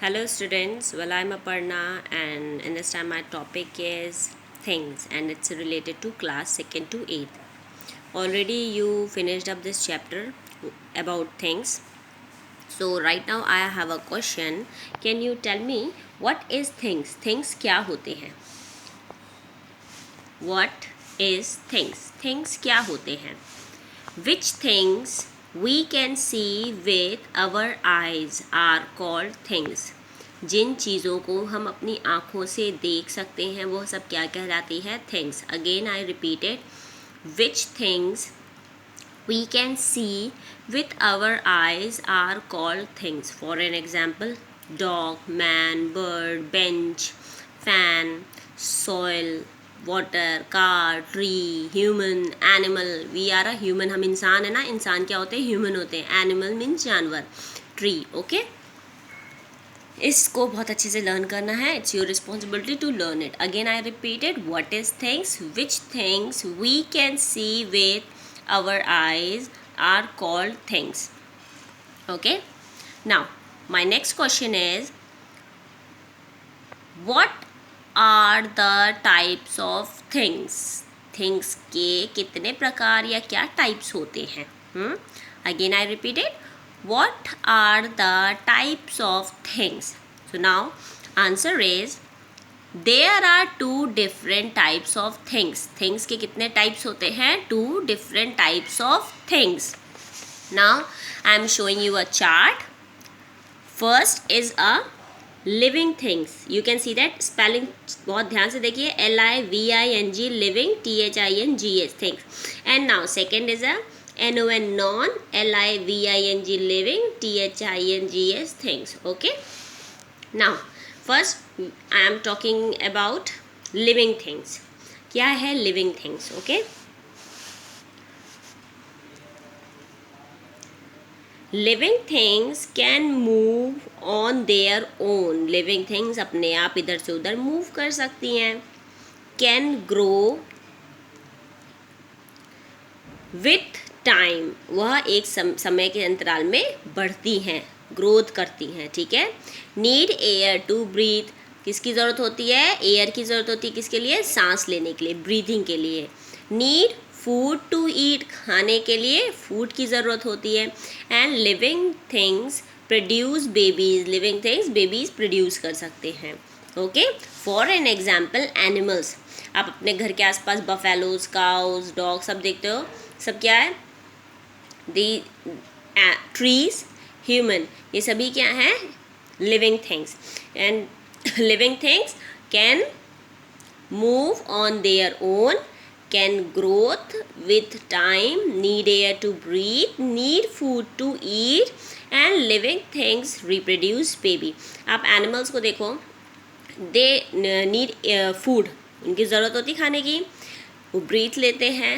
Hello students, well I'm Aparna and in this time my topic is things and it's related to class 2nd to 8th. Already you finished up this chapter about things. So right now I have a question. Can you tell me what is things? Things क्या होते हैं? What is things? Things क्या होते हैं? Which things we can see with our eyes are called things. जिन चीज़ों को हम अपनी आँखों से देख सकते हैं वो सब क्या कहलाती है? Things. Again I repeat it. Which things we can see with our eyes are called things. For an example, dog, man, bird, bench, fan, soil, water, car, tree, human, animal. We are a human. हम इंसान है ना. इंसान क्या होते हैं? Human होते हैं. एनिमल मीन्स जानवर. ट्री. ओके, इसको बहुत अच्छे से लर्न करना है. It's your responsibility to learn it. Again I repeated. What is things? Which things we can see with our eyes are called things. Okay, now my next question is, what are the types of things? Things के कितने प्रकार या क्या types होते हैं? Again I repeat it. What are the types of things? So now answer is, there are two different types of things. Things के कितने types होते हैं? Two different types of things. Now I am showing you a chart. First is a living things. You can see that spelling बहुत ध्यान से देखिए. LIVING living, THINGS things. And now second is a NON non, LIVING living, THINGS things. Okay. Now first I am talking about living things. क्या है living things? Okay, living things can move on their own. living things अपने आप इधर से उधर move कर सकती हैं. can grow with time. वह एक समय के अंतराल में बढ़ती हैं, ग्रोथ करती हैं. ठीक है. Need air to breathe. किसकी ज़रूरत होती है? एयर की ज़रूरत होती है. किसके लिए? सांस लेने के लिए, ब्रीथिंग के लिए. Need food to eat. खाने के लिए फूड की ज़रूरत होती है. And living things produce babies. Living things babies produce कर सकते हैं. Okay. For an example, animals. आप अपने घर के आसपास बफेलोज, काउज, डॉग सब देखते हो. सब क्या है? दी ट्रीज, ह्यूमन, ये सभी क्या हैं? Living things. And living things can move on their own, can growth with time, need air to breathe, need food to eat, and living things reproduce baby. आप animals को देखो, they need food. उनकी ज़रूरत होती खाने की. वो breathe लेते हैं,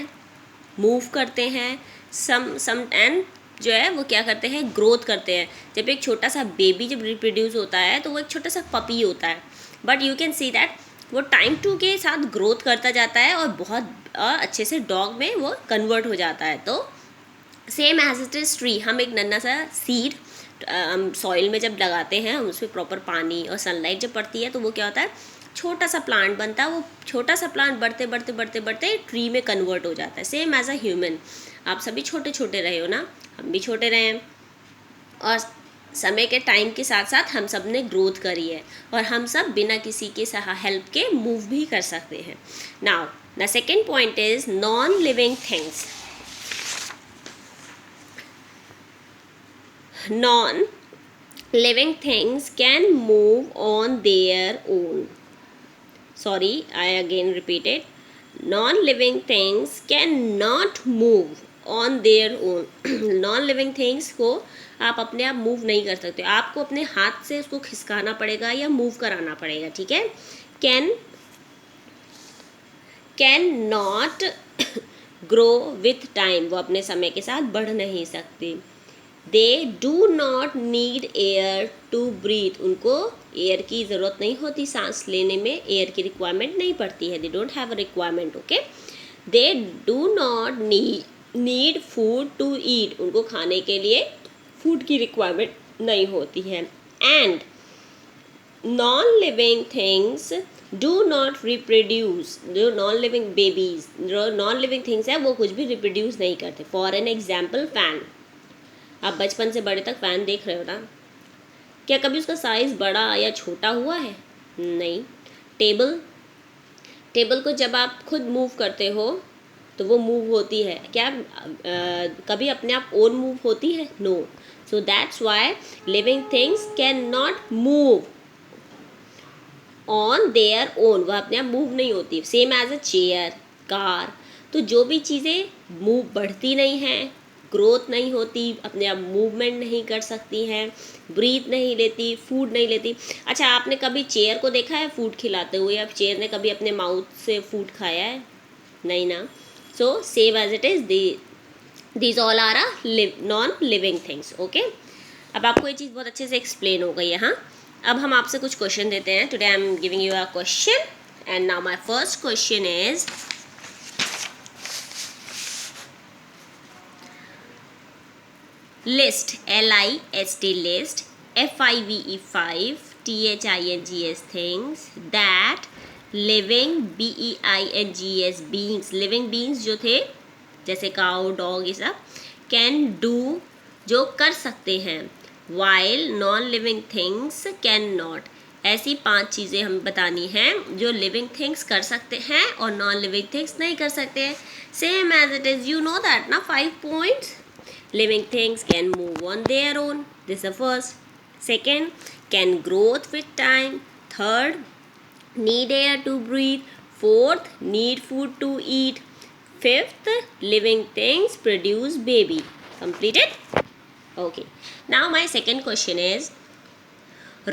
move करते हैं. some and जो है वो क्या करते हैं? ग्रोथ करते हैं. जब एक छोटा सा बेबी जब रिप्रोड्यूस होता है तो वो एक छोटा सा पपी होता है. But you can see that वो टाइम टू के साथ ग्रोथ करता जाता है और बहुत अच्छे से डॉग में वो कन्वर्ट हो जाता है. तो same as it is tree. हम एक नन्हा सा सीड सॉइल में जब लगाते हैं, हम उसमें प्रॉपर पानी और सनलाइट जब पड़ती है तो वो क्या होता है? छोटा सा प्लांट बनता है. वो छोटा सा प्लांट बढ़ते बढ़ते बढ़ते बढ़ते ट्री में कन्वर्ट हो जाता है. Same as a human. आप सभी छोटे छोटे रहे हो ना, हम भी छोटे रहे हैं और समय के टाइम के साथ साथ हम सब ने ग्रोथ करी है और हम सब बिना किसी के हेल्प के मूव भी कर सकते हैं. Now the second point is non living things. Non living things can move on their own. Sorry, I again repeat it. Non-living things cannot move on their own. Non-living things को आप अपने आप move नहीं कर सकते. आपको अपने हाथ से उसको खिसकाना पड़ेगा या मूव कराना पड़ेगा. ठीक है. Can not grow with time. वो अपने समय के साथ बढ़ नहीं सकती. They do not need air to breathe. उनको एयर की ज़रूरत नहीं होती. सांस लेने में एयर की रिक्वायरमेंट नहीं पड़ती है. They don't have a requirement. Okay. They do not need food to eat. उनको खाने के लिए फूड की रिक्वायरमेंट नहीं होती है. And non living things do not reproduce, जो नॉन लिविंग बेबीज, जो नॉन लिविंग थिंग्स है वो कुछ भी रिप्रोड्यूस नहीं करते. For an example fan. आप बचपन से बड़े तक फैन देख रहे हो ना, क्या कभी उसका साइज़ बड़ा या छोटा हुआ है? नहीं. टेबल, टेबल को जब आप खुद मूव करते हो तो वो मूव होती है क्या? कभी अपने आप ओन मूव होती है? No. So that's why living things can not move on their own. वह अपने आप मूव नहीं होती. Same as a chair, car. तो जो भी चीज़ें मूव बढ़ती नहीं हैं, ग्रोथ नहीं होती, अपने आप मूवमेंट नहीं कर सकती हैं, ब्रीथ नहीं लेती, फूड नहीं लेती. अच्छा, आपने कभी चेयर को देखा है फूड खिलाते हुए, या चेयर ने कभी अपने माउथ से फूड खाया है? नहीं ना. So same as it is these all are a non living things. Okay, अब आपको ये चीज़ बहुत अच्छे से एक्सप्लेन हो गई है. हाँ, अब हम आपसे कुछ क्वेश्चन देते हैं. Today I am giving you a question and now my first question is list, list, list, five, 5 things that living, beings, beings, living beings जो थे जैसे काउ, डॉग, ये सब can do, जो कर सकते हैं, while non living things can not. ऐसी 5 चीज़ें हमें बतानी हैं जो लिविंग थिंग्स कर सकते हैं और नॉन लिविंग थिंग्स नहीं कर सकते हैं. Same as it is, you know that ना, 5 points. Living things can move on their own. This is the first. Second, can growth with time. Third, need air to breathe. Fourth, need food to eat. Fifth, living things produce baby. Completed? Okay. Now my second question is,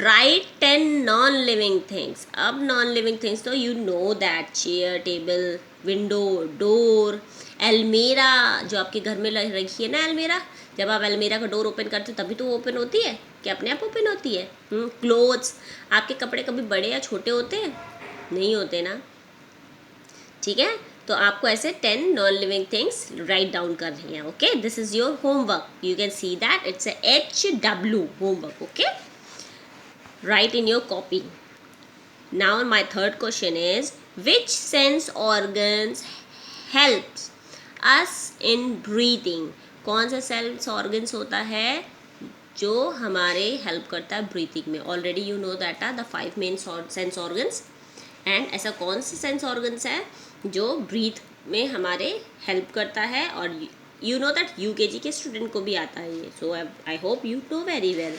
write 10 non-living things. अब non-living things तो you know that, chair, table, window, door, अलमीरा जो आपके घर में रखी है ना, अलमीरा. जब आप अलमीरा का डोर ओपन करते हो तभी तो वो ओपन होती है, क्या अपने आप ओपन होती है? क्लोथ्स, आपके कपड़े कभी बड़े या छोटे होते हैं? नहीं होते ना. ठीक है, तो आपको ऐसे 10 non living things write down करनी है. Okay, this is your homework. You can see that it's HW homework. Okay, write in your copy. Now my third question is, which sense organs helps us in breathing? कौन सा sense organs होता है जो हमारे help करता है breathing में? Already you know that are the 5 main sense organs. And ऐसा कौन सा सेंस ऑर्गन्स है जो ब्रीथ में हमारे हेल्प करता है? और यू नो दैट UKG के स्टूडेंट को भी आता है ये. So I hope you know very well.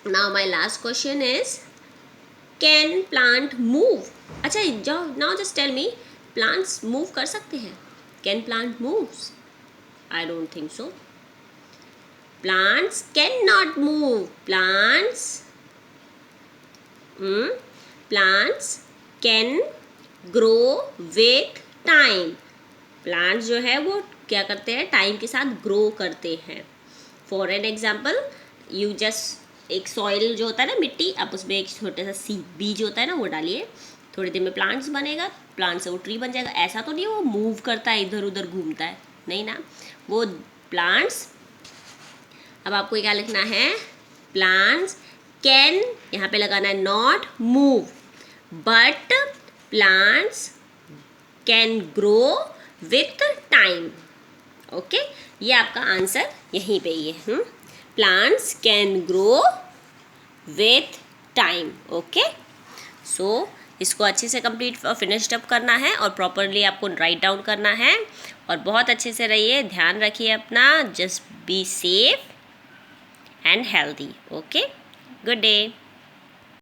Now my last question is, can plant move? अच्छा, जाओ now just tell me, plants move कर सकते हैं? Can plant moves? I don't think so. Plants cannot move. Plants can grow with time. Plants जो है वो क्या करते हैं? टाइम के साथ ग्रो करते हैं. For an example, you just एक सॉइल जो होता है ना, मिट्टी, आप उसमें एक छोटा सा सीड, बीज होता है ना, वो डालिए, थोड़ी देर में प्लांट्स बनेगा, प्लांट से वो ट्री बन जाएगा. ऐसा तो नहीं वो मूव करता है, इधर उधर घूमता है, नहीं ना. वो प्लांट्स, अब आपको क्या लिखना है? प्लांट्स कैन, यहाँ पे लगाना है not move, but plants can grow with time. Okay, ये आपका आंसर यहीं पे ही है. Plants can grow with time. Okay, so इसको अच्छे से कंप्लीट और फिनिश्ड अप करना है और प्रॉपरली आपको राइट डाउन करना है. और बहुत अच्छे से रहिए, ध्यान रखिए अपना. Just be safe and healthy. Okay, good day.